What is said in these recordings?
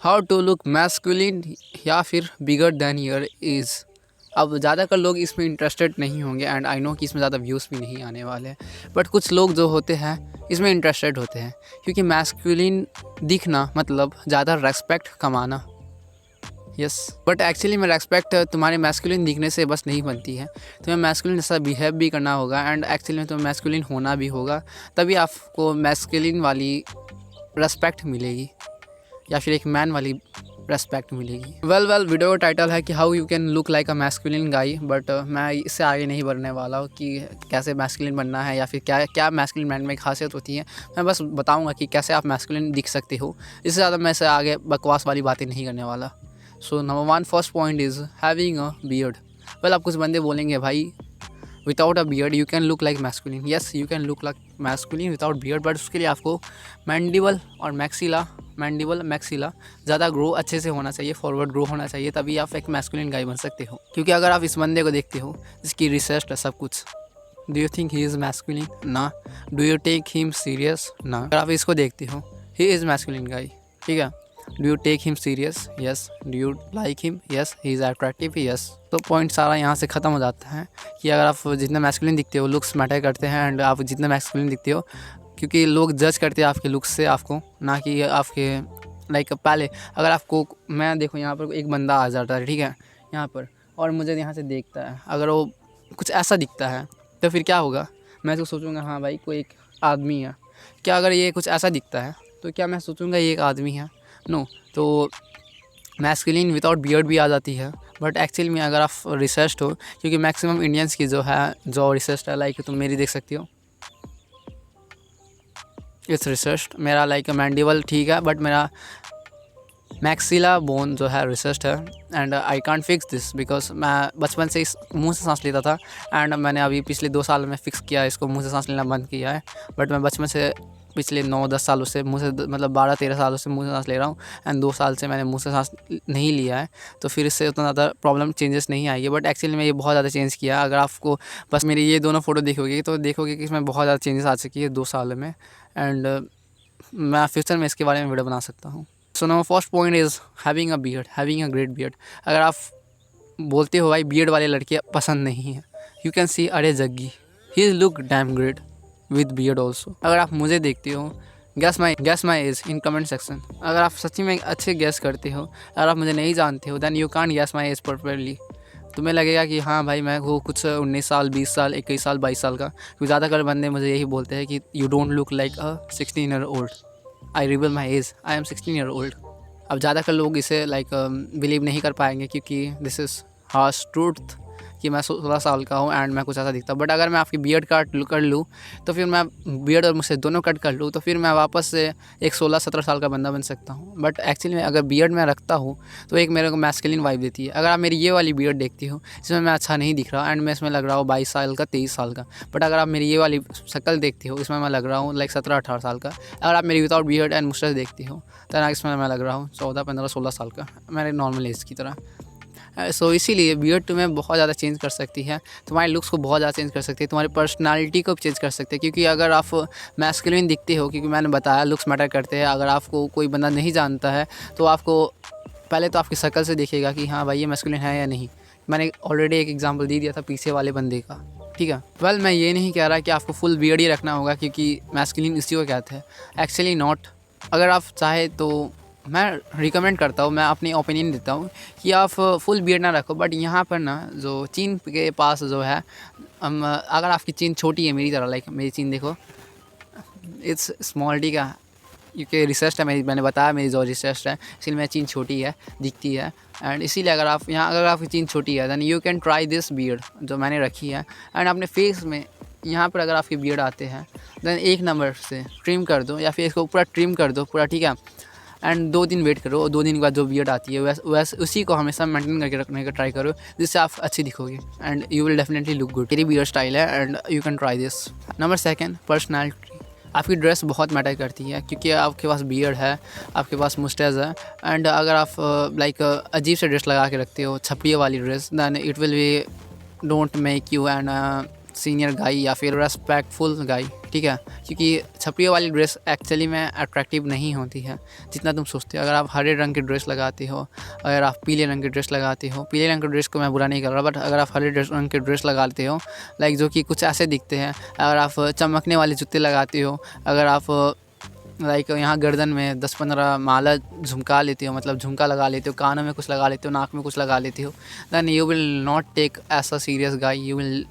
How to look masculine या फिर bigger than your is. अब ज़्यादातर लोग इसमें इंटरेस्टेड नहीं होंगे एंड आई नो कि इसमें ज़्यादा व्यूज़ भी नहीं आने वाले हैं, बट कुछ लोग जो होते हैं इसमें इंटरेस्टेड होते हैं क्योंकि मैस्कुलिन दिखना मतलब ज़्यादा रेस्पेक्ट कमाना। यस, बट एक्चुअली में रेस्पेक्ट तुम्हारे मैस्कुलिन दिखने से बस नहीं बनती है, तुम्हें मैस्कुलिन जैसा बिहेव भी करना होगा एंड एक्चुअली में तुम्हें मैस्कुलिन होना भी होगा, तभी आपको मैस्कुलिन वाली रेस्पेक्ट मिलेगी या फिर एक मैन वाली रेस्पेक्ट मिलेगी। वेल वीडियो का टाइटल है कि how you can look like a masculine गाई, बट मैं इससे आगे नहीं बढ़ने वाला हूँ कि कैसे मैस्कुलिन बनना है या फिर क्या क्या मैस्कुलिन मैन में खासियत होती है। मैं बस बताऊँगा कि कैसे आप मैस्कुलिन दिख सकते हो, इससे ज़्यादा मैं इससे आगे बकवास वाली बातें नहीं करने वाला। So number one first point is having a beard. Well आप कुछ बंदे बोलेंगे भाई without a beard you can look like masculine. Yes, you can look like masculine without beard, but उसके लिए आपको मैंडिबल और मैक्सिला ज़्यादा ग्रो अच्छे से होना चाहिए, फॉरवर्ड ग्रो होना चाहिए, तभी आप एक मैस्कुलिन गाय बन सकते हो। क्योंकि अगर आप इस बंदे को देखते हो जिसकी रिसर्च है सब कुछ, do you think he is masculine? ना। Do you take him serious? ना। अगर आप इसको देखते हो ही इज़ मैस्कुलिन गाय, ठीक है। Do you take him serious? Yes. Do you like him? Yes. He is attractive? Yes. तो पॉइंट सारा यहाँ से ख़त्म हो जाता है कि अगर आप जितना मैस्कुलिन दिखते हो, लुक्स मैटर करते हैं एंड आप जितना मैस्कुलिन दिखते हो, क्योंकि लोग जज करते हैं आपके लुक्स से आपको, ना कि आपके लाइक पहले अगर आपको मैं देखो यहाँ पर एक बंदा आ जाता है, ठीक है, यहाँ पर, और मुझे यहाँ से देखता है, अगर वो कुछ ऐसा दिखता है तो फिर क्या होगा, मैं तो सोचूंगा हाँ भाई कोई एक आदमी है। क्या अगर ये कुछ ऐसा दिखता है तो क्या मैं सोचूंगा ये एक आदमी है? नो। तो मैस्कुलिन विदाउट बियर्ड भी आ जाती है, बट एक्चुअली में अगर आप रिसर्च हो, क्योंकि मैक्सिमम इंडियंस की जो है जो रिसर्च है, लाइक तुम मेरी देख सकती हो, इट्स रिसर्च मेरा लाइक मैंडिबल ठीक है, बट मेरा मैक्सिला बोन जो है रिसर्च है and I can't fix this because मैं बचपन से इस मुंह से सांस लेता था एंड मैंने अभी पिछले 2 साल में फ़िक्स किया, इसको मुंह से सांस लेना बंद किया है। बट मैं बचपन से पिछले 9-10 सालों से मुंह से मतलब 12-13 सालों से मुंह से सांस ले रहा हूँ एंड 2 साल से मैंने मुंह से सांस नहीं लिया है, तो फिर इससे उतना ज़्यादा प्रॉब्लम चेंजेस नहीं आई है। बट एक्चुअली में ये बहुत ज़्यादा चेंज किया। अगर आपको बस मेरी ये दोनों फ़ोटो देखोगे तो देखोगे कि इसमें बहुत ज़्यादा चेंजेस आ चुकी है 2 साल में एंड मैं फ्यूचर में इसके बारे में वीडियो बना सकता हूँ। So no first point is having a beard, having a great beard. अगर आप बोलते हो भाई बियर्ड वाले लड़के पसंद नहीं है, यू कैन सी अरे Jaggi he is look damn great with beard also. अगर आप मुझे देखते हो, guess my age in comment section. अगर आप सच्ची में अच्छे गैस करते हो, अगर आप मुझे नहीं जानते हो, then you can't guess my age properly. तुम्हें लगेगा कि हाँ भाई मैं वो कुछ 19 साल 20 साल 21 साल 22 साल का, क्योंकि ज़्यादातर बंदे मुझे यही बोलते हैं कि you don't look like a 16 year old. I reveal my age, I am 16 year old. अब ज़्यादातर लोग इसे लाइक बिलीव नहीं कर पाएंगे क्योंकि दिस इज़ हार्श ट्रूथ कि मैं 16 साल का हूँ एंड मैं कुछ ऐसा दिखता हूँ। बट अगर मैं आपकी बियर्ड कट कर लूँ तो फिर मैं बियर्ड और मुझसे दोनों कट कर लूँ तो फिर मैं वापस से एक 16-17 साल का बंदा बन सकता हूँ। बट एक्चुअली में अगर बियर्ड मैं रखता हूँ तो एक मेरे को मैस्कुलिन वाइब देती है। अगर आप मेरी ये वाली बियर्ड देखती हो, इसमें मैं अच्छा नहीं दिख रहा एंड मैं इसमें लग रहा हूँ 22 साल का 23 साल का। बट अगर आप मेरी ये वाली शक्ल देखती हो, इसमें मैं लग रहा हूँ लाइक 17-18 साल का। अगर आप मेरी विदाउट बियर्ड एंड मुस्टैच देखती हो तो इसमें मैं लग रहा हूँ 14-15-16 साल का, मेरे नॉर्मल एज की तरह। सो इसीलिए बियर्ड तुम्हें बहुत ज़्यादा चेंज कर सकती है, तुम्हारे लुक्स को बहुत ज़्यादा चेंज कर सकती है, तुम्हारी पर्सनालिटी को भी चेंज कर सकते हैं। क्योंकि अगर आप मैस्कुलिन दिखते हो, क्योंकि मैंने बताया लुक्स मैटर करते हैं, अगर आपको कोई बंदा नहीं जानता है तो आपको पहले तो आपकी शक्ल से देखेगा कि हाँ भाई ये मैस्कुलिन है या नहीं। मैंने ऑलरेडी एक एग्जांपल दे दिया था पीछे वाले बंदे का, ठीक है। वेल मैं ये नहीं कह रहा कि आपको फुल बियर्ड ही रखना होगा क्योंकि मैस्कुलिन इसी को कहते हैं, एक्चुअली नॉट। अगर आप चाहे तो मैं रिकमेंड करता हूँ, मैं अपनी ओपिनियन देता हूँ कि आप फुल बियर्ड ना रखो। बट यहाँ पर ना जो चीन के पास जो है, अगर आपकी चीन छोटी है मेरी तरह, लाइक मेरी चीन देखो इट्स स्मॉल, ठीक है, क्योंकि रिसर्च है मैंने बताया मेरी जो रिसर्च है, इसलिए मेरी चीन छोटी है दिखती है एंड इसीलिए अगर आप यहाँ अगर आपकी चीन छोटी है then you can try this beard जो मैंने रखी है एंड अपने फेस में यहाँ पर अगर आपके बियर्ड आते हैं दैन 1 नंबर से ट्रिम कर दो या फिर इसको पूरा ट्रिम कर दो पूरा, ठीक है, एंड 2 दिन वेट करो और 2 दिन के बाद जो बियर्ड आती है वैसे उसी को हमेशा मेंटेन करके रखने का ट्राई करो, जिससे आप अच्छी दिखोगे and you will definitely look good. मेरी बियर्ड स्टाइल है and you can try this. Number 2 personality. आपकी ड्रेस बहुत मैटर करती है क्योंकि आपके पास बियर्ड है, आपके पास मुस्टैच है एंड अगर आप लाइक अजीब से ड्रेस लगा के रखते हो, छपरी वाली dress, then it will be don't make you and senior guy या फिर रेस्पेक्टफुल गाई। ठीक है, क्योंकि छपरियों वाली ड्रेस एक्चुअली में अट्रैक्टिव नहीं होती है जितना तुम सोचते हो। अगर आप हरे रंग की ड्रेस लगाते हो, अगर आप पीले रंग की ड्रेस लगाते हो, पीले रंग की ड्रेस को मैं बुरा नहीं कर रहा, बट अगर आप हरे रंग के ड्रेस लगाते हो लाइक जो कि कुछ ऐसे दिखते हैं, अगर आप चमकने वाले जूते लगाते हो, अगर आप लाइक यहाँ गर्दन में 10-15 माला झुमका लेते हो, मतलब झुमका लगा लेते हो, कानों में कुछ लगा लेते हो, नाक में कुछ लगा लेते हो, then you will not take as a serious guy, you will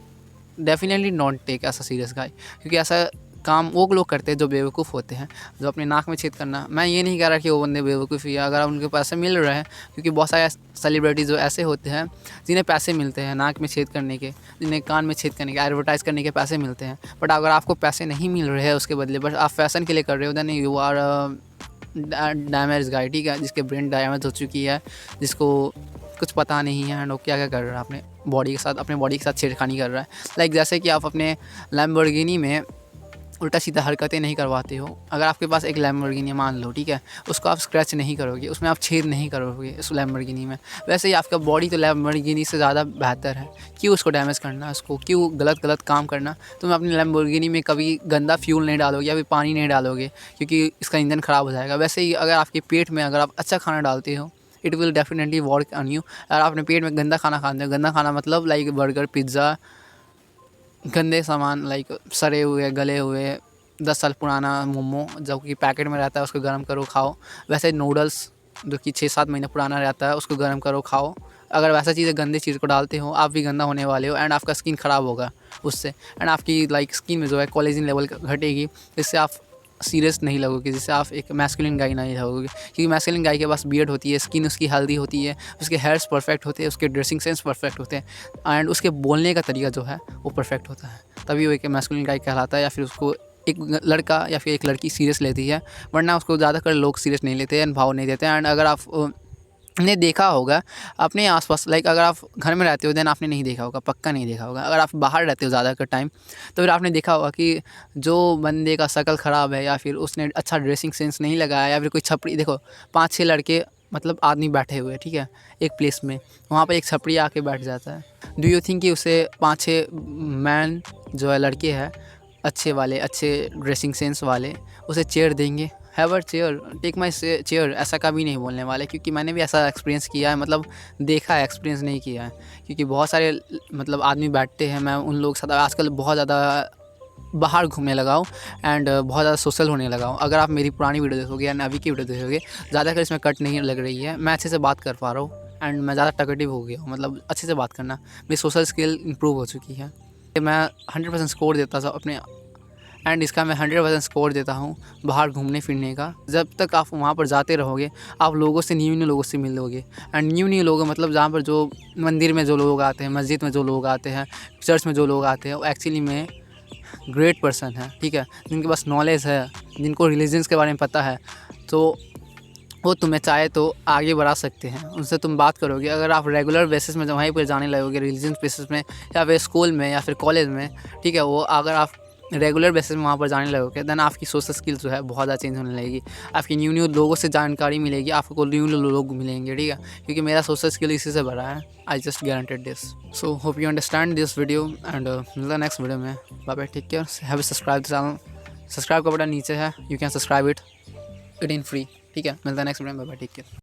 definitely not take as a serious guy. क्योंकि ऐसा काम वो लोग करते हैं जो बेवकूफ़ होते हैं, जो अपने नाक में छेद करना। मैं ये नहीं कह रहा कि वो बंदे बेवकूफ़ ही है, अगर उनके पैसे मिल रहे हैं, क्योंकि बहुत सारे सेलिब्रिटी जो ऐसे होते हैं जिन्हें पैसे मिलते हैं नाक में छेद करने के, जिन्हें कान में छेद करने के, एडवर्टाइज़ करने के पैसे मिलते हैं। बट अगर आपको पैसे नहीं मिल रहे हैं उसके बदले, बट आप फैशन के लिए कर रहे हो, देन यू आर डैमेज गाय, ठीक है, जिसके ब्रेन डैमेज हो चुकी है, जिसको कुछ पता नहीं है एंड वो क्या क्या कर रहा है अपने बॉडी के साथ, अपने बॉडी के साथ छेड़खानी कर रहा है। लाइक जैसे कि आप अपने लैम्बोर्गिनी में उल्टा सीधा हरकतें नहीं करवाते हो। अगर आपके पास एक लैम्बोर्गिनी मान लो, ठीक है, उसको आप स्क्रैच नहीं करोगे, उसमें आप छेद नहीं करोगे उस लैम्बोर्गिनी में, वैसे ही आपका बॉडी तो लैम्बोर्गिनी से ज़्यादा बेहतर है। क्यों उसको डैमेज करना, उसको क्यों गलत काम करना। तुम अपनी लैम्बोर्गिनी में कभी गंदा फ्यूल नहीं डालोगे या फिर पानी नहीं डालोगे, क्योंकि इसका इंजन ख़राब हो जाएगा। वैसे ही अगर आपके पेट में अगर आप अच्छा खाना डालते हो, it will definitely work on you. अगर आपने पेट में गंदा खाना खाते हो, गंदा खाना मतलब लाइक बर्गर, पिज़्ज़ा, गंदे सामान लाइक सड़े हुए, गले हुए, 10 साल पुराना मोमो जो कि पैकेट में रहता है उसको गर्म करो खाओ। वैसे नूडल्स जो कि 6-7 महीने पुराना रहता है उसको गर्म करो खाओ। अगर वैसा चीज़ें गंदी चीज़ को डालते हो, आप भी गंदा होने वाले हो एंड आपका स्किन ख़राब होगा उससे, एंड आपकी लाइक स्किन में जो है कोलेजन लेवल घटेगी, जिससे आप सीरियस नहीं लगोगे, जिससे आप एक मैस्कुलिन गाय नहीं लगोगे। क्योंकि मैस्कुलिन गाय के पास बियर्ड होती है, स्किन उसकी हेल्दी होती है, उसके हेयर्स परफेक्ट होते हैं, उसके ड्रेसिंग सेंस परफेक्ट होते हैं एंड उसके बोलने का तरीका जो है वो परफेक्ट होता है, तभी वो एक मैस्कुलिन गाय कहलाता है। या फिर उसको एक लड़का या फिर एक लड़की सीरियस लेती है, वरना उसको ज़्यादातर लोग सीरियस नहीं लेते हैं, भाव नहीं देते हैं। एंड अगर आप ने देखा होगा अपने आसपास, लाइक अगर आप घर में रहते हो देन आपने नहीं देखा होगा, पक्का नहीं देखा होगा। अगर आप बाहर रहते हो ज़्यादातर टाइम तो फिर आपने देखा होगा कि जो बंदे का शक्ल ख़राब है या फिर उसने अच्छा ड्रेसिंग सेंस नहीं लगाया या फिर कोई छपरी, देखो 5-6 लड़के मतलब आदमी बैठे हुए हैं, ठीक है, एक प्लेस में, वहाँ पर एक छपरी आके बैठ जाता है। डू यू थिंक कि उसे 5-6 मैन जो है लड़के हैं अच्छे वाले, अच्छे ड्रेसिंग सेंस वाले, उसे चेयर देंगे? Have a chair, take my chair, ऐसा कभी नहीं बोलने वाले। क्योंकि मैंने भी ऐसा एक्सपीरियंस किया है, मतलब देखा है, एक्सपीरियंस नहीं किया है। क्योंकि बहुत सारे मतलब आदमी बैठते हैं, मैं उन लोगों के साथ आजकल बहुत ज़्यादा बाहर घूमने लगा हूँ एंड बहुत ज़्यादा सोशल होने लगा हूँ। अगर आप मेरी पुरानी वीडियो देखोगे या अभी की वीडियो देखोगे, ज़्यादातर इसमें कट नहीं लग रही है, मैं अच्छे से बात कर पा रहा हूँ एंड मैं ज़्यादा टॉकेटिव हो गया हूँ, मतलब अच्छे से बात करना, मेरी सोशल स्किल इंप्रूव हो चुकी है। मैं 100% स्कोर देता था अपने, एंड इसका मैं 100% स्कोर देता हूँ बाहर घूमने फिरने का। जब तक आप वहाँ पर जाते रहोगे, आप लोगों से न्यू लोगों से मिलोगे एंड न्यू लोग मतलब जहाँ पर जो मंदिर में जो लोग आते हैं, मस्जिद में जो लोग आते हैं, चर्च में जो लोग आते हैं, वो एक्चुअली में ग्रेट पर्सन है, ठीक है, जिनके पास नॉलेज है, जिनको रिलीजन्स के बारे में पता है, तो वो तुम्हें चाहे तो आगे बढ़ा सकते हैं, उनसे तुम बात करोगे। अगर आप रेगुलर बेसिस में वहीं पर जाने लगोगे, रिलीजन बेसिस में या फिर स्कूल में या फिर कॉलेज में, ठीक है, वो अगर आप रेगुलर बेसिस में वहाँ पर जाने लगोगे, देन आपकी सोशल स्किल्स जो है बहुत ज़्यादा चेंज होने लगेगी, आपकी न्यू लोगों से जानकारी मिलेगी, आपको न्यू लोग मिलेंगे, ठीक है, क्योंकि मेरा सोशल स्किल इसी से बढ़ा है। I just guaranteed this. So hope you understand this video and मिलता है नेक्स्ट वीडियो में। Bye bye, take care, have subscribe channel, subscribe का बटन नीचे है, you can subscribe it in free, ठीक है। मिलता है नेक्स्ट वीडियो में, बाय बाय, टेक केयर।